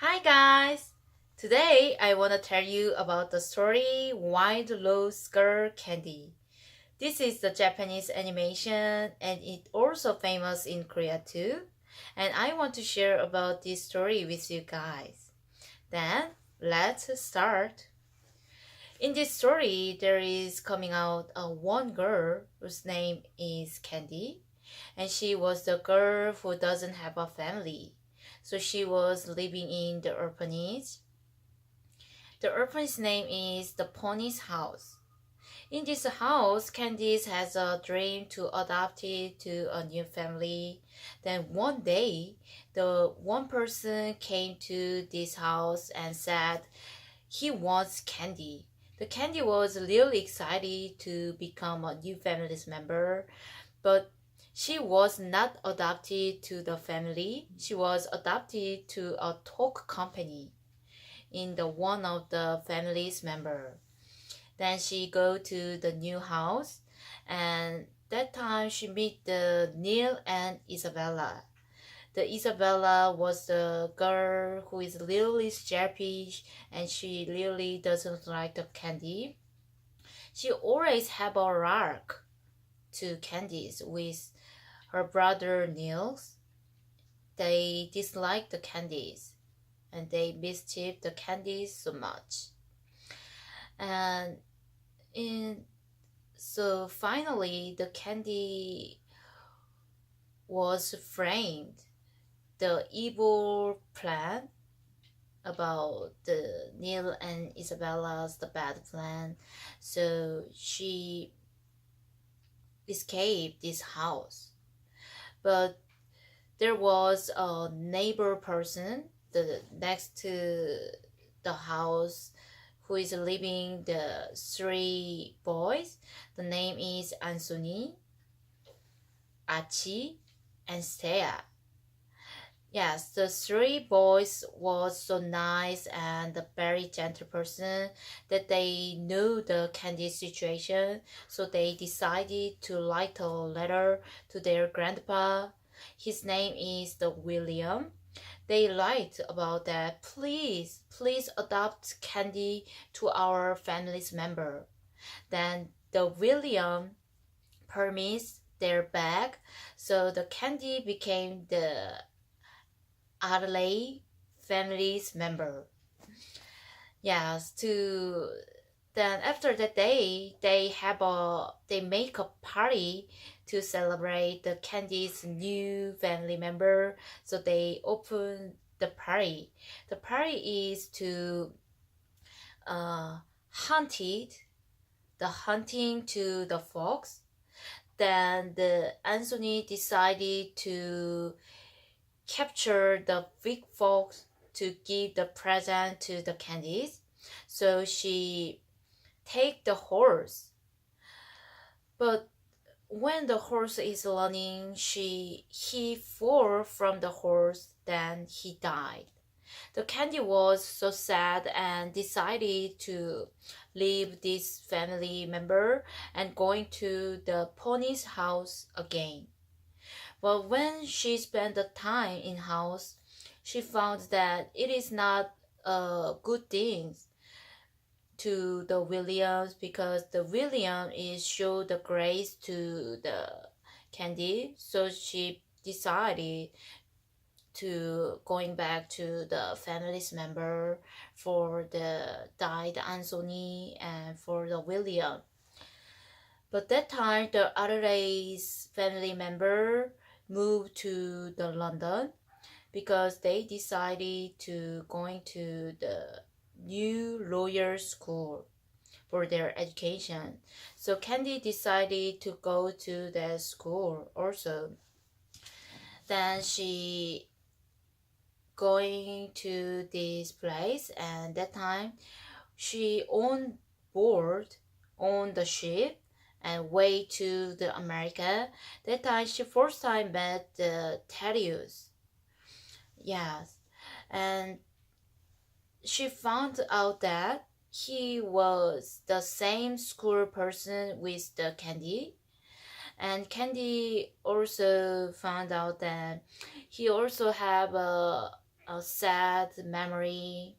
Hi guys! Today I want to tell you about the story Wild Rose Girl Candy. This is the Japanese animation and it also famous in Korea too. And I want to share about this story with you guys. Then let's start. In this story there is coming out a one girl whose name is Candy and she was the girl who doesn't have a family. So she was living in the orphanage. The orphan's name is the Pony's House. In this house, Candice has a dream to adopt it to a new family. Then one day, the one person came to this house and said he wants Candy. The Candy was really excited to become a new family's member, but she was not adopted to the family. She was adopted to a talk company in the one of the family's member. Then she go to the new house, and that time she meet the Neil and Isabella. The Isabella was the girl who is really selfish and she really doesn't like the candy. She always have a lark to candies with her brother Niels. They dislike the candies and they mischief the candies so much. And in so finally the candy was framed the evil plan about the Neil and Isabella's the bad plan. So she escaped this house. But there was a neighbor person the next to the house who is living the three boys. The name is Anthony, Achi, and Stea. Yes, the three boys was so nice and a very gentle person that they knew the candy situation, so they decided to write a letter to their grandpa. His name is the William. They write about that. Please adopt Candy to our family's member. Then the William permits their bag, so the Candy became the Adelaide family's member. Yes, to then after that day they make a party to celebrate the Candy's new family member. So they open the party. The party is to hunt it, the hunting to the fox. Then the Anthony decided to capture the big fox to give the present to the Candice. So she take the horse. But when the horse is running, he fall from the horse, then he died. The Candy was so sad and decided to leave this family member and going to the pony's house again. But when she spent the time in house, she found that it is not a good thing to the Williams because the William is show the grace to the Candy, so she decided to going back to the family's member for the died Anthony and for the William. But that time the Adelaide's family member moved to the London because they decided to going to the new lawyer school for their education. So Candy decided to go to that school also. Then she going to this place and that time she on board on the ship and way to the America. That time she first time met the Thaddeus. Yes. And she found out that he was the same school person with the Candy. And Candy also found out that he also have a a sad memory,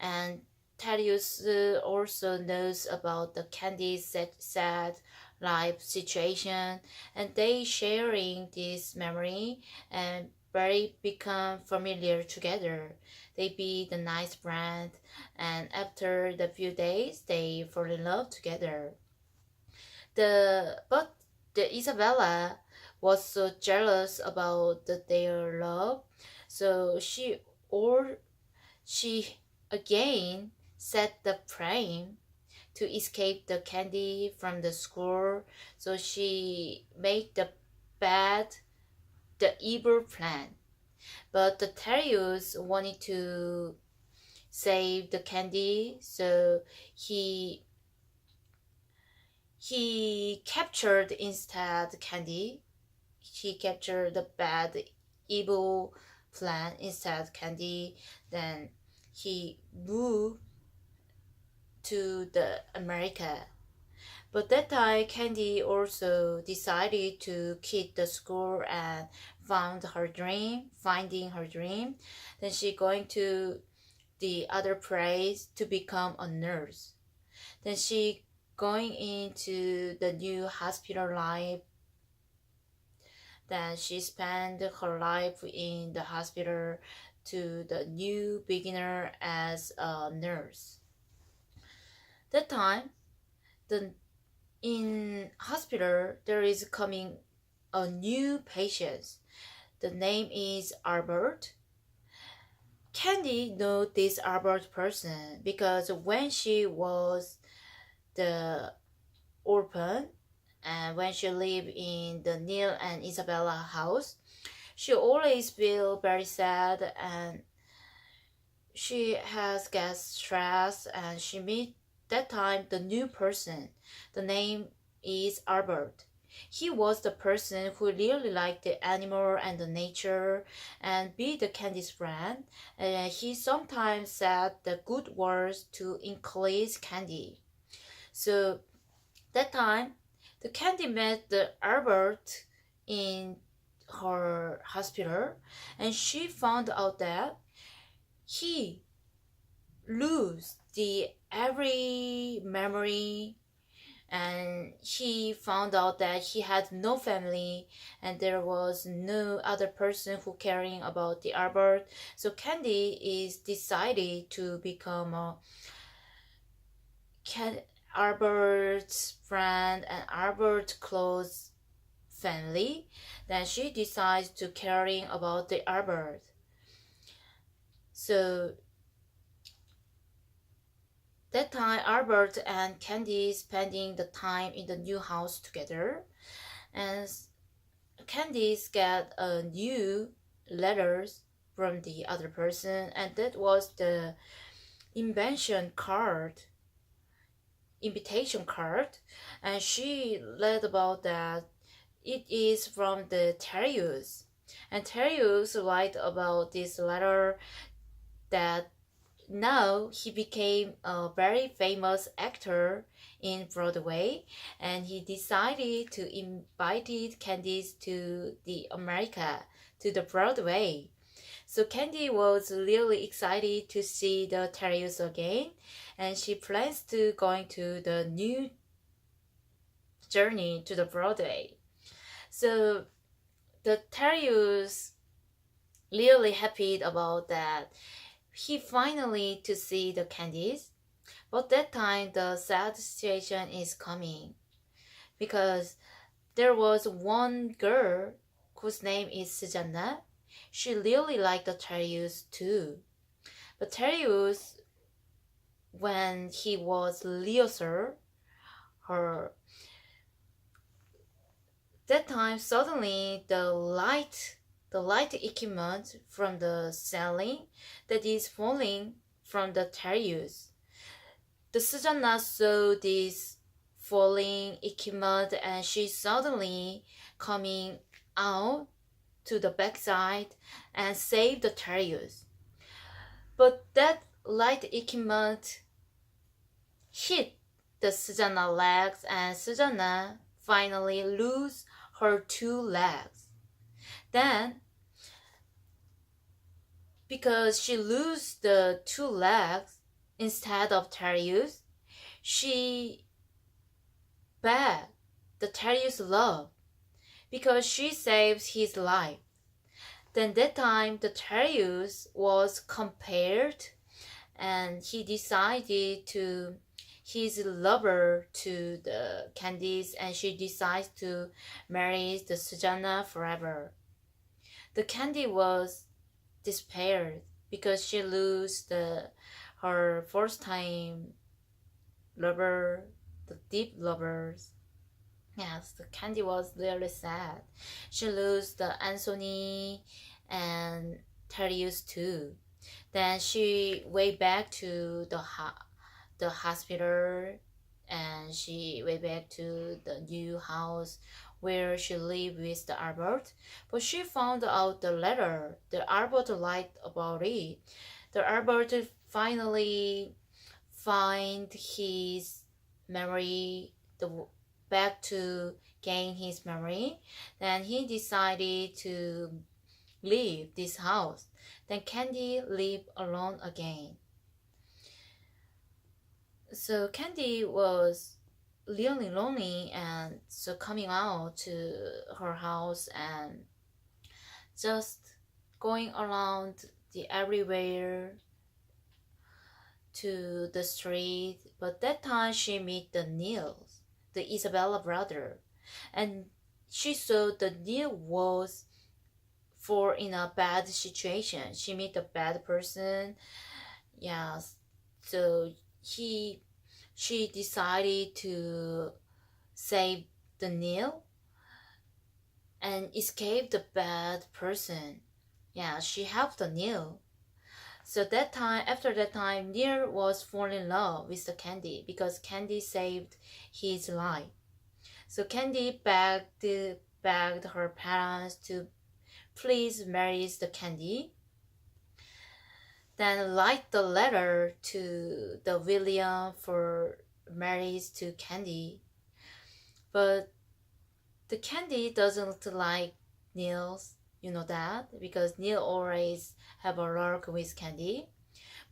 and Thaddeus also knows about the Candy's sad life situation, and they sharing this memory and very become familiar together. They be the nice friend, and after the few days, they fall in love together. The Isabella was so jealous about their love, so or she again set the frame to escape the Candy from the school. So she made the evil plan. But the Terriers wanted to save the Candy, so he he captured instead Candy. He captured the bad evil plan instead Candy. Then he moved to the America. But that time Candy also decided to quit the school and finding her dream. Then she going to the other place to become a nurse. Then she going into the new hospital life. Then she spent her life in the hospital to the new beginner as a nurse. That time, the in hospital there is coming a new patient. The name is Albert. Candy know this Albert person because when she was the orphan and when she lived in the Neil and Isabella house, she always feel very sad and she has get stressed and she meet that time the new person. The name is Albert. He was the person who really liked the animal and the nature and be the Candy's friend. And he sometimes said the good words to increase Candy. So that time, the Candy met the Albert in her hospital, and she found out that he lose the every memory, and he found out that he had no family and there was no other person who caring about the Albert. So Candy is decided to become a Albert's friend and Albert's close family. Then she decides to caring about the Albert. So that time, Albert and Candy spending the time in the new house together, and Candy's get a new letters from the other person, and that was the invention card, invitation card, and she read about that it is from the Terrius, and Terrius write about this letter that now he became a very famous actor in Broadway, and he decided to invite Candice to the America to the Broadway. So Candy was really excited to see the Terriers again, and she plans to going to the new journey to the Broadway. So the Terriers really happy about that. He finally to see the Candice, but that time the sad situation is coming because there was one girl whose name is Susanna. She really liked the Terrius too. But Terrius, when he was Leoser, her that time suddenly the light equipment from the ceiling that is falling from the Terrius. The Susanna saw this falling equipment and she suddenly coming out to the backside and saved the Terrius. But that light equipment hit the Susanna legs and Susanna finally lose her two legs. Then because she lose the two legs instead of Darius. She begged the Darius love because she saves his life. Then that time the Darius was compared and he decided to his lover to the Candice and she decides to marry the Susanna forever. The Candy was despaired because she lose her first time lover, the deep lovers. Yes, the Candy was really sad. She lose the Anthony and Thaddeus too. Then she went back to the hospital and she went back to the new house where she lived with the Albert. But she found out the letter. The Albert lied about it. The Albert finally find his memory back to gain his memory. Then he decided to leave this house. Then Candy lived alone again. So Candy was really lonely and so coming out to her house and just going around the everywhere to the street. But that time she met the Niels, the Isabella brother, and she saw the Neil was for in a bad situation. She met a bad person. Yeah, so she decided to save the Neil and escape the bad person. Yeah, she helped the Neil. So that time, after that time, Neil was falling in love with the Candy because Candy saved his life. So Candy begged her parents to please marry the Candy. Then write the letter to the William for marriage to Candy. But the Candy doesn't like Niels, you know that, because Neil always have a lark with Candy.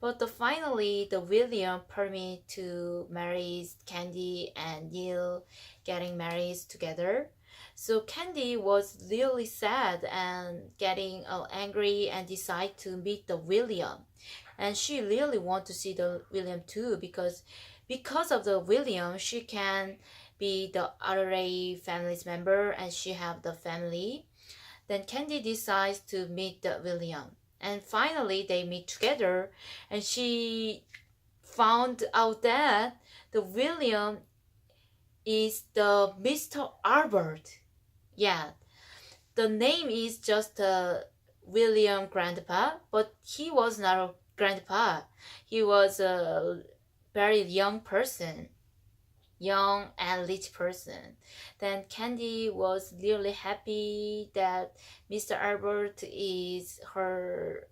But finally, the William permit to marry Candy and Neil getting married together. So Candy was really sad and getting angry and decide to meet the William. And she really want to see the William too because of the William she can be the RA family's member and she have the family. Then Candy decides to meet the William. And finally they meet together and she found out that the William is the Mr. Albert. Yeah, the name is just William Grandpa, but he was not a grandpa. He was a very young person, young and rich person. Then Candy was really happy that Mr. Albert is her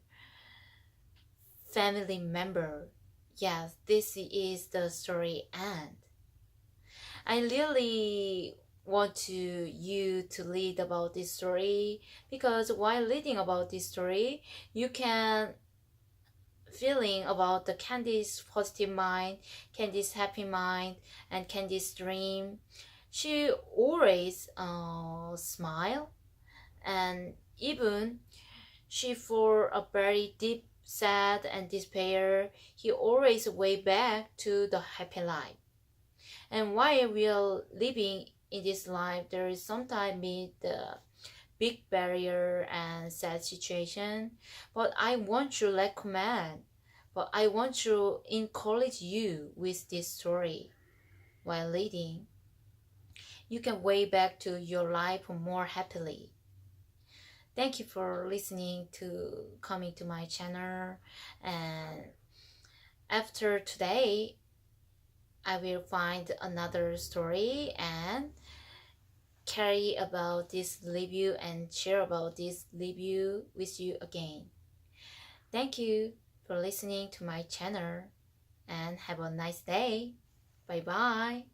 family member. Yes, this is the story end. I really want you to read about this story because while reading about this story, you can feeling about the Candy's positive mind, Candy's happy mind, and Candy's dream. She always smile, and even she for a very deep sad and despair, he always way back to the happy life. And while we are living in this life, there is sometimes meet the big barrier and sad situation. But I want to recommend, but I want to encourage you with this story while reading. You can way back to your life more happily. Thank you for listening to coming to my channel, and after today I will find another story and carry about this review and share about this review with you again. Thank you for listening to my channel and have a nice day. Bye bye.